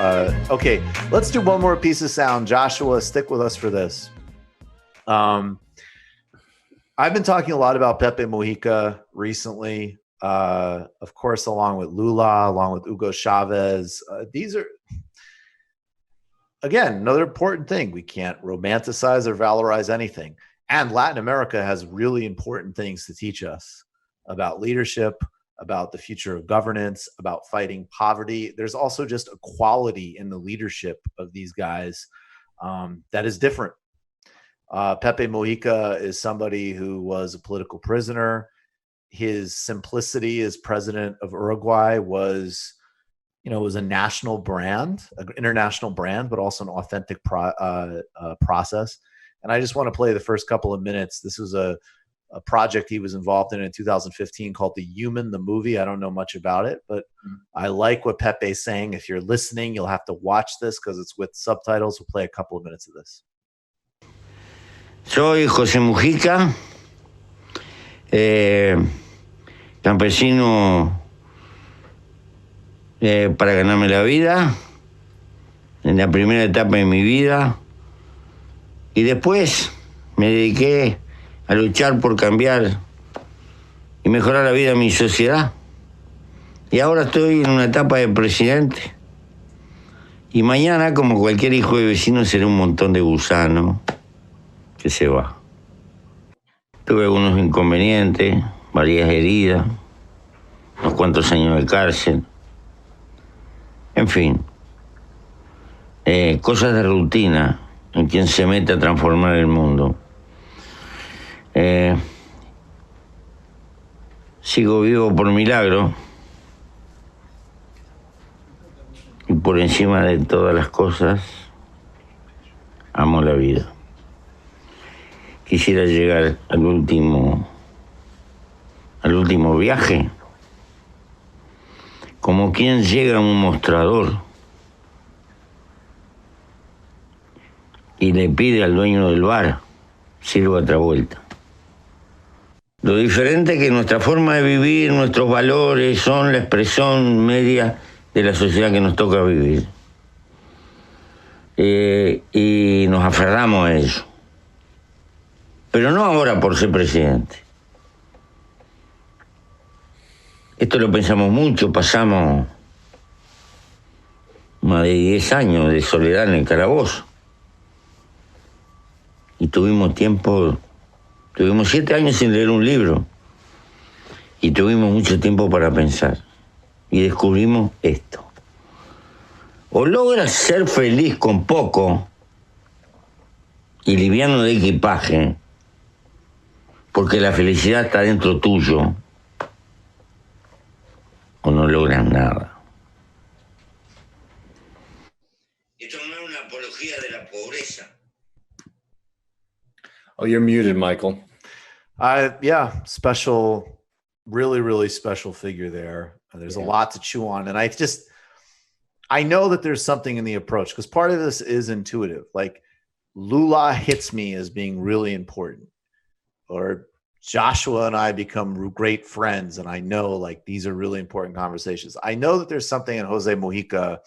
Okay, let's do one more piece of sound. Joshua, stick with us for this. I've been talking a lot about Pepe Mujica recently, of course, along with Lula, along with Hugo Chavez. These are, again, another important thing. We can't romanticize or valorize anything. And Latin America has really important things to teach us about leadership, about the future of governance, about fighting poverty. There's also just a quality in the leadership of these guys that is different. Pepe Mujica is somebody who was a political prisoner. His simplicity as president of Uruguay was a national brand, an international brand, but also an authentic process. And I just want to play the first couple of minutes. This was a project he was involved in 2015 called The Human, the movie. I don't know much about it, but I like what Pepe's saying. If you're listening, you'll have to watch this because it's with subtitles. We'll play a couple of minutes of this. Soy José Mujica, campesino para ganarme la vida, en la primera etapa de mi vida, y después me dediqué a luchar por cambiar y mejorar la vida de mi sociedad. Y ahora estoy en una etapa de presidente. Y mañana, como cualquier hijo de vecino, seré un montón de gusano que se va. Tuve algunos inconvenientes, varias heridas, unos cuantos años de cárcel. En fin, cosas de rutina en quien se mete a transformar el mundo. Sigo vivo por milagro y por encima de todas las cosas amo la vida. Quisiera llegar al último viaje como quien llega a un mostrador y le pide al dueño del bar sirva otra vuelta. Lo diferente es que nuestra forma de vivir, nuestros valores son la expresión media de la sociedad que nos toca vivir. Y nos aferramos a eso. Pero no ahora por ser presidente. Esto lo pensamos mucho, pasamos más de 10 años de soledad en el calabozo. Y tuvimos 7 años sin leer un libro. Y tuvimos mucho tiempo para pensar. Y descubrimos esto. O logras ser feliz con poco y liviano de equipaje, porque la felicidad está dentro tuyo, o no logras nada. Esto no es una apología de la pobreza. Oh, you're muted, Michael. Yeah, special, really, really special figure there. There's a lot to chew on. And I know that there's something in the approach because part of this is intuitive. Like Lula hits me as being really important, or Joshua and I become great friends. And I know like these are really important conversations. I know that there's something in Jose Mujica,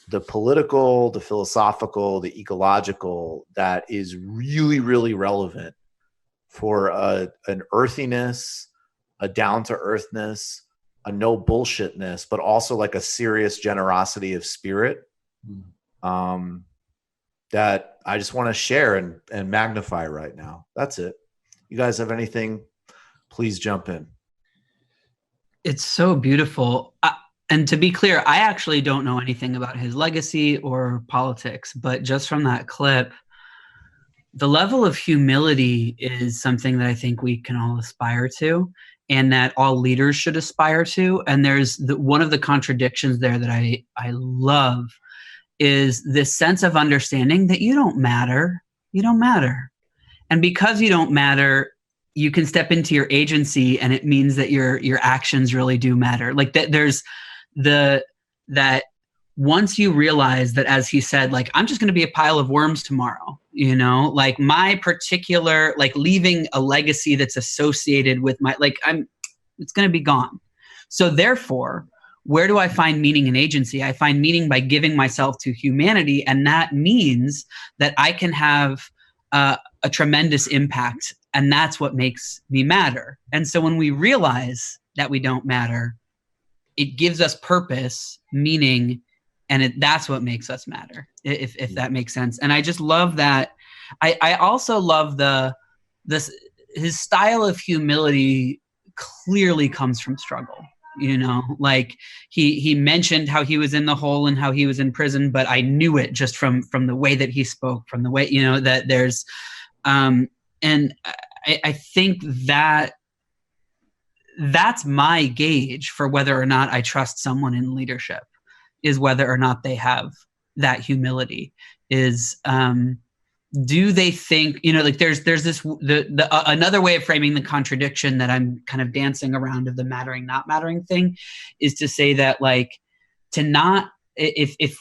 the political, the philosophical, the ecological, that is really, really relevant for an earthiness, a down-to-earthness, a no bullshitness, but also like a serious generosity of spirit that I just want to share and magnify right now. That's it. You guys have anything, please jump in. It's so beautiful. And to be clear, I actually don't know anything about his legacy or politics, but just from that clip, the level of humility is something that I think we can all aspire to, and that all leaders should aspire to. And there's one of the contradictions there that I love is this sense of understanding that you don't matter. You don't matter. And because you don't matter, you can step into your agency, and it means that your actions really do matter. Like that there's that once you realize that, as he said, like, I'm just going to be a pile of worms tomorrow, like my particular, like leaving a legacy that's associated with my, like it's going to be gone. So therefore, where do I find meaning and agency? I find meaning by giving myself to humanity, and that means that I can have a tremendous impact, and that's what makes me matter. And so when we realize that we don't matter, it gives us purpose, meaning, and that's what makes us matter, if that makes sense. And I just love that. I also love his style of humility clearly comes from struggle. You know, like he mentioned how he was in the hole and how he was in prison, but I knew it just from the way that he spoke, from the way, you know, that there's, and I think that that's my gauge for whether or not I trust someone in leadership, is whether or not they have that humility. Is do they think, you know, like there's this another way of framing the contradiction that I'm kind of dancing around of the mattering not mattering thing, is to say that, like, to not, if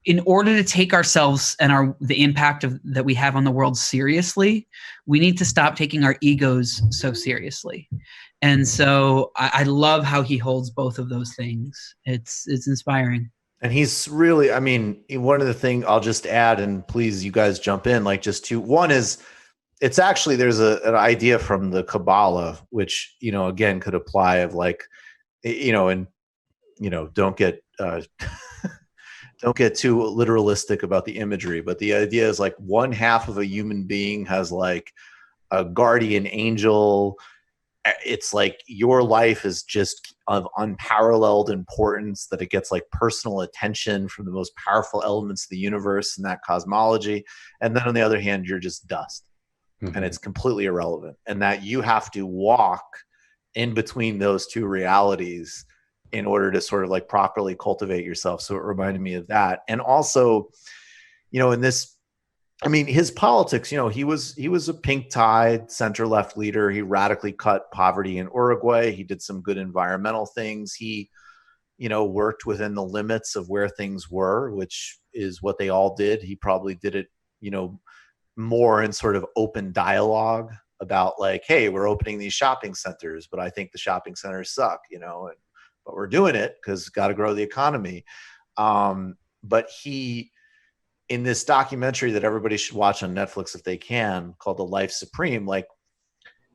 in order to take ourselves and the impact that we have on the world seriously, we need to stop taking our egos so seriously. And so I love how he holds both of those things. It's inspiring. And he's really, I mean, one of the things I'll just add, and please you guys jump in, like just two. One is, it's actually, there's an idea from the Kabbalah, which, you know, again, could apply of like, you know, and, you know, don't get don't get too literalistic about the imagery, but the idea is like one half of a human being has like a guardian angel. It's like your life is just of unparalleled importance, that it gets like personal attention from the most powerful elements of the universe and that cosmology. And then on the other hand, you're just dust, and it's completely irrelevant. And that you have to walk in between those two realities in order to sort of like properly cultivate yourself. So it reminded me of that. And also, you know, in this, I mean, his politics, you know, he was a pink-tied center-left leader. He radically cut poverty in Uruguay. He did some good environmental things. He, you know, worked within the limits of where things were, which is what they all did. He probably did it, you know, more in sort of open dialogue about like, hey, we're opening these shopping centers, but I think the shopping centers suck, you know, but we're doing it because got to grow the economy. But he, in this documentary that everybody should watch on Netflix if they can, called The Life Supreme, like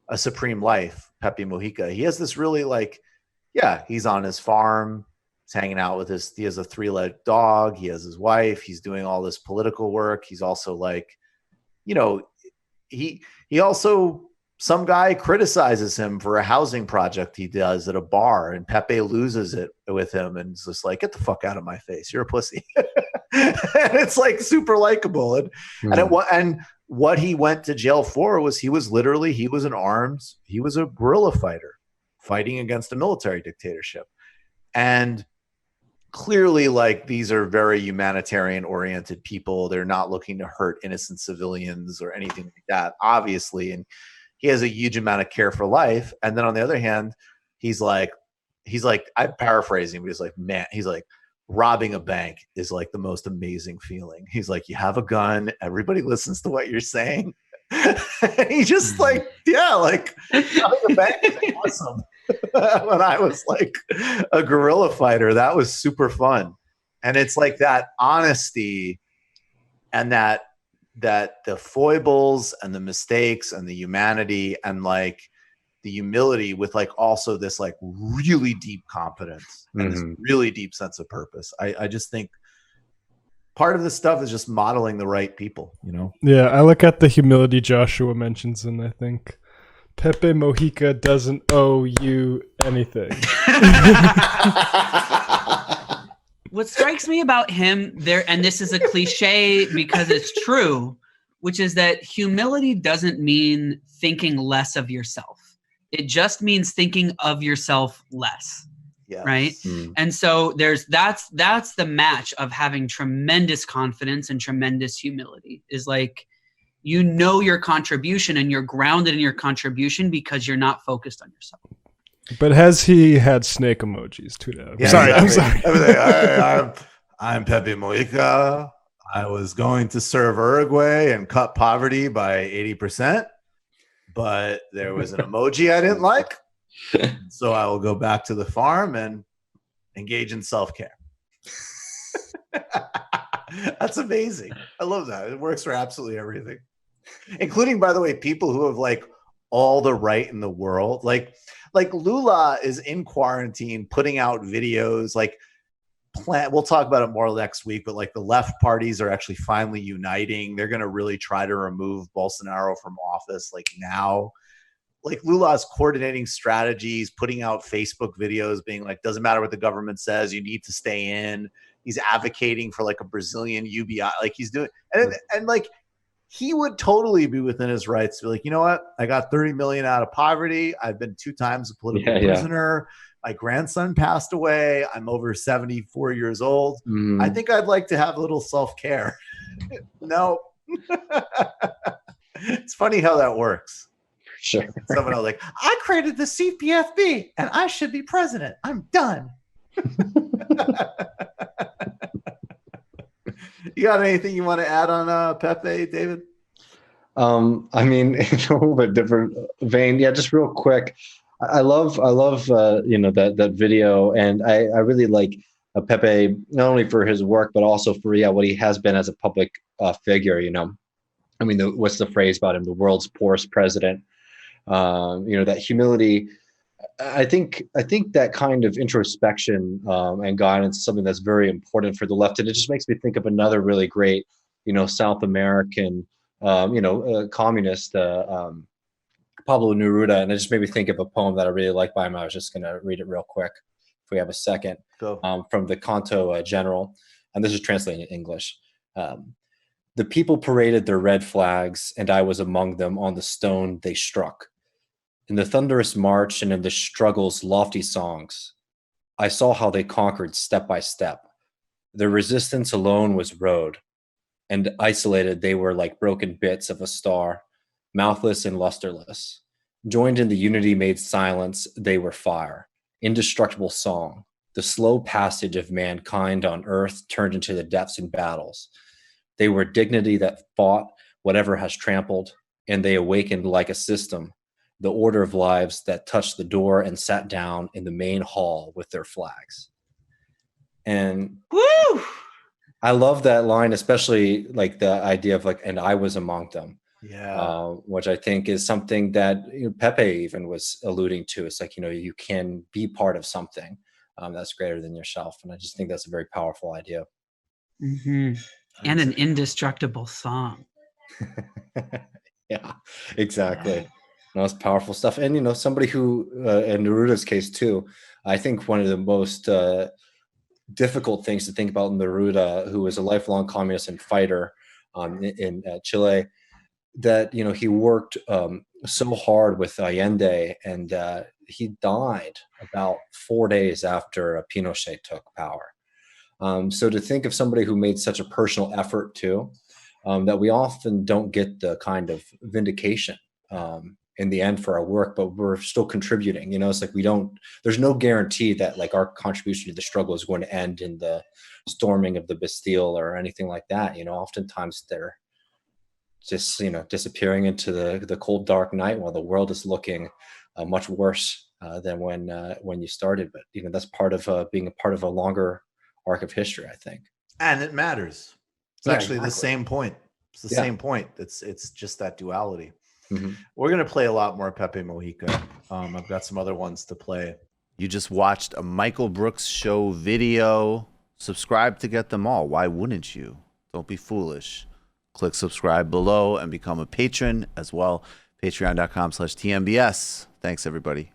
A Supreme Life, Pepe Mujica, he has this really like, yeah, he's on his farm, he's hanging out with he has a 3-legged dog, he has his wife, he's doing all this political work. He's also like, you know, he also, some guy criticizes him for a housing project he does at a bar, and Pepe loses it with him and is just like, get the fuck out of my face, you're a pussy. And it's like super likable. And what he went to jail for was he was a guerrilla fighter fighting against a military dictatorship. And clearly, like, these are very humanitarian oriented people. They're not looking to hurt innocent civilians or anything like that, obviously. And he has a huge amount of care for life. And then on the other hand, he's like, I'm paraphrasing, but he's like, robbing a bank is like the most amazing feeling. He's like, you have a gun, everybody listens to what you're saying. And he just like, yeah, like robbing a bank is awesome. When I was like a guerrilla fighter, that was super fun. And it's like that honesty and that the foibles and the mistakes and the humanity and like the humility with like also this like really deep confidence and this really deep sense of purpose. I just think part of this stuff is just modeling the right people, you know? Yeah, I look at the humility Joshua mentions and I think Pepe Mujica doesn't owe you anything. What strikes me about him there, and this is a cliche because it's true, which is that humility doesn't mean thinking less of yourself. It just means thinking of yourself less. Yes. Right. And so that's the match of having tremendous confidence and tremendous humility, is like, you know, your contribution and you're grounded in your contribution because you're not focused on yourself. But has he had snake emojis too? Yeah, sorry, exactly. I'm sorry. I'm Pepe Mujica. I was going to serve Uruguay and cut poverty by 80%, but there was an emoji I didn't like. So I will go back to the farm and engage in self-care. That's amazing. I love that. It works for absolutely everything, including, by the way, people who have like all the right in the world. Like Lula is in quarantine, putting out videos. Like, we'll talk about it more next week, but like the left parties are actually finally uniting. They're going to really try to remove Bolsonaro from office like now. Like Lula's coordinating strategies, putting out Facebook videos being like, doesn't matter what the government says, you need to stay in. He's advocating for like a Brazilian UBI. Like he's doing, and like he would totally be within his rights to be like, you know what? I got 30 million out of poverty. I've been 2 times a political prisoner. My grandson passed away. I'm over 74 years old. I think I'd like to have a little self-care. No. It's funny how that works. Sure. Someone else like, I created the CPFB and I should be president. I'm done. You got anything you want to add on Pepe, David? I mean, in a little bit different vein. Yeah, just real quick. I love that video, and I really like Pepe not only for his work but also for what he has been as a public figure. I mean, what's the phrase about him? The world's poorest president. That humility. I think that kind of introspection and guidance is something that's very important for the left, and it just makes me think of another really great, South American, communist, Pablo Neruda, and it just made me think of a poem that I really like by him. I was just going to read it real quick, if we have a second, from the Canto General, and this is translated in English. The people paraded their red flags, and I was among them on the stone they struck. In the thunderous march and in the struggle's lofty songs, I saw how they conquered step by step. Their resistance alone was road, and isolated they were like broken bits of a star, mouthless and lusterless. Joined in the unity made silence, they were fire, indestructible song, the slow passage of mankind on earth turned into the depths in battles. They were dignity that fought whatever has trampled, and they awakened like a system, the order of lives that touched the door and sat down in the main hall with their flags. And woo! I love that line, especially like the idea of like, and I was among them. Yeah. Which I think is something that Pepe even was alluding to. It's like, you can be part of something that's greater than yourself. And I just think that's a very powerful idea. Mm-hmm. And an indestructible song. Yeah, exactly. It's powerful stuff. And, somebody who, in Neruda's case too, I think one of the most difficult things to think about Neruda, who was a lifelong communist and fighter in Chile, that, he worked so hard with Allende, and he died about 4 days after Pinochet took power. So to think of somebody who made such a personal effort too, that we often don't get the kind of vindication in the end for our work, but we're still contributing. It's like there's no guarantee that like our contribution to the struggle is going to end in the storming of the Bastille or anything like that. Oftentimes they're just, disappearing into the cold, dark night while the world is looking much worse than when you started. But, that's part of being a part of a longer arc of history, I think. And it matters. It's actually the same point. It's the same point. It's just that duality. Mm-hmm. We're going to play a lot more Pepe Mujica. I've got some other ones to play. You just watched a Michael Brooks show video. Subscribe to get them all. Why wouldn't you? Don't be foolish. Click subscribe below and become a patron as well. Patreon.com/TMBS. Thanks, everybody.